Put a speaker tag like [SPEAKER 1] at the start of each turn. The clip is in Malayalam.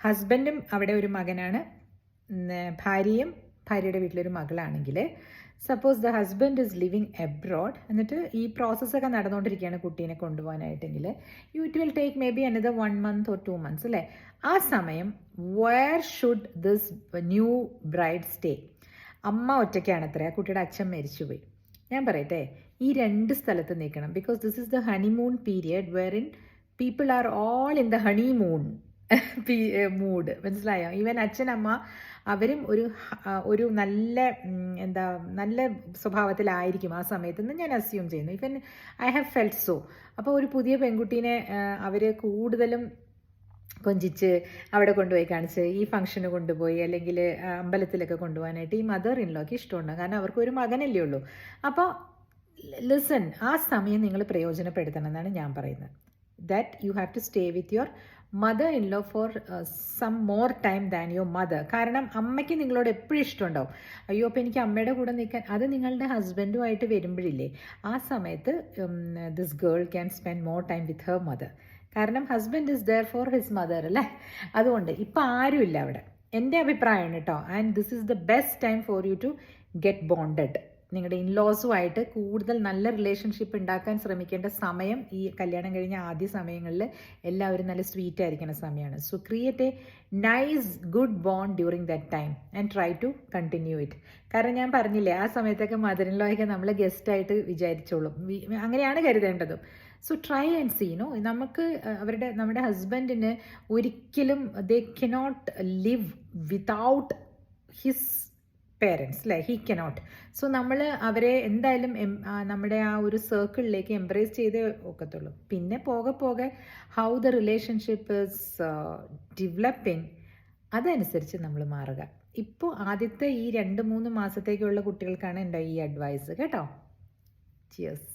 [SPEAKER 1] ഹസ്ബൻഡും അവിടെ ഒരു മകനാണ്, ഭാര്യയും ഭാര്യയുടെ വീട്ടിലൊരു മകളാണെങ്കിൽ, suppose the husband is living abroad, എന്നിട്ട് ഈ പ്രോസസ്സൊക്കെ നടന്നുകൊണ്ടിരിക്കുകയാണ് കുട്ടീനെ കൊണ്ടുപോകാനായിട്ടെങ്കിൽ, it will take maybe another 1 month or 2 months അല്ലേ? ആ സമയം where should this new bride stay? അമ്മ ഒറ്റയ്ക്കാണത്രേ, ആ കുട്ടിയുടെ അച്ഛൻ മരിച്ചുപോയി. ഞാൻ പറയട്ടെ, ഈ 2 സ്ഥലത്ത് നിൽക്കണം. Because this is the honeymoon period where in people are all in the honeymoon mood. മനസ്സിലായോ? ഈവൻ അച്ഛനമ്മ അവരും ഒരു നല്ല നല്ല സ്വഭാവത്തിലായിരിക്കും ആ സമയത്ത് ഞാൻ അസ്യൂം ചെയ്യുന്നു. Even I have felt so. അപ്പോൾ ഒരു പുതിയ പെൺകുട്ടീനെ അവർ കൂടുതലും കൊഞ്ചിച്ച് അവിടെ കൊണ്ടുപോയി കാണിച്ച് ഈ ഫംഗ്ഷന് കൊണ്ടുപോയി, അല്ലെങ്കിൽ അമ്പലത്തിലൊക്കെ കൊണ്ടുപോകാനായിട്ട് ഈ മദർ ഇൻ ലോക്ക് ഇഷ്ടമുണ്ട്. കാരണം അവർക്ക് ഒരു മകനല്ലേ ഉള്ളൂ. അപ്പോൾ ലിസൺ, ആ സമയം നിങ്ങൾ പ്രയോജനപ്പെടുത്തണം എന്നാണ് ഞാൻ പറയുന്നത്. That you have to stay with your mother in law for some more time than your mother. കാരണം അമ്മയ്ക്ക് നിങ്ങളോട് എപ്പോഴും ഇഷ്ടമുണ്ടാവും. അയ്യോ അപ്പോൾ എനിക്ക് അമ്മയുടെ കൂടെ നിൽക്കാൻ. അത് നിങ്ങളുടെ ഹസ്ബൻഡുമായിട്ട് വരുമ്പോഴില്ലേ, ആ സമയത്ത് this girl can spend more time with her mother. കാരണം husband is there for his mother അല്ലേ? അതുകൊണ്ട് ഇപ്പം ആരുമില്ല അവിടെ, എൻ്റെ അഭിപ്രായമാണ് കേട്ടോ. And this is the best time for you to get bonded. നിങ്ങളുടെ ഇൻലോസുമായിട്ട് കൂടുതൽ നല്ല റിലേഷൻഷിപ്പ് ഉണ്ടാക്കാൻ ശ്രമിക്കേണ്ട സമയം ഈ കല്യാണം കഴിഞ്ഞ ആദ്യ സമയങ്ങളിൽ എല്ലാവരും നല്ല സ്വീറ്റ് ആയിരിക്കുന്ന സമയമാണ്. So create a nice good bond during that time and try to continue it. കാരണം ഞാൻ പറഞ്ഞില്ലേ, ആ സമയത്തൊക്കെ മദർ ഇൻ ലോയൊക്കെ നമ്മൾ ഗസ്റ്റായിട്ട് വിചാരിച്ചോളും, അങ്ങനെയാണ് കരുതേണ്ടതും. So try and see. നമുക്ക് നമ്മുടെ ഹസ്ബൻഡിന് ഒരിക്കലും they cannot live without his parents അല്ലേ? He cannot. സോ നമ്മൾ അവരെ എന്തായാലും നമ്മുടെ ആ ഒരു സർക്കിളിലേക്ക് എംബ്രേസ് ചെയ്തേ ഒക്കത്തുള്ളൂ. പിന്നെ പോകെ പോകെ how the relationship is developing, അതനുസരിച്ച് നമ്മൾ മാറുക. ഇപ്പോൾ ആദ്യത്തെ ഈ 2-3 മാസത്തേക്കുള്ള കുട്ടികൾക്കാണ് എൻ്റെ ഈ അഡ്വൈസ് കേട്ടോ. ചിയേഴ്സ്.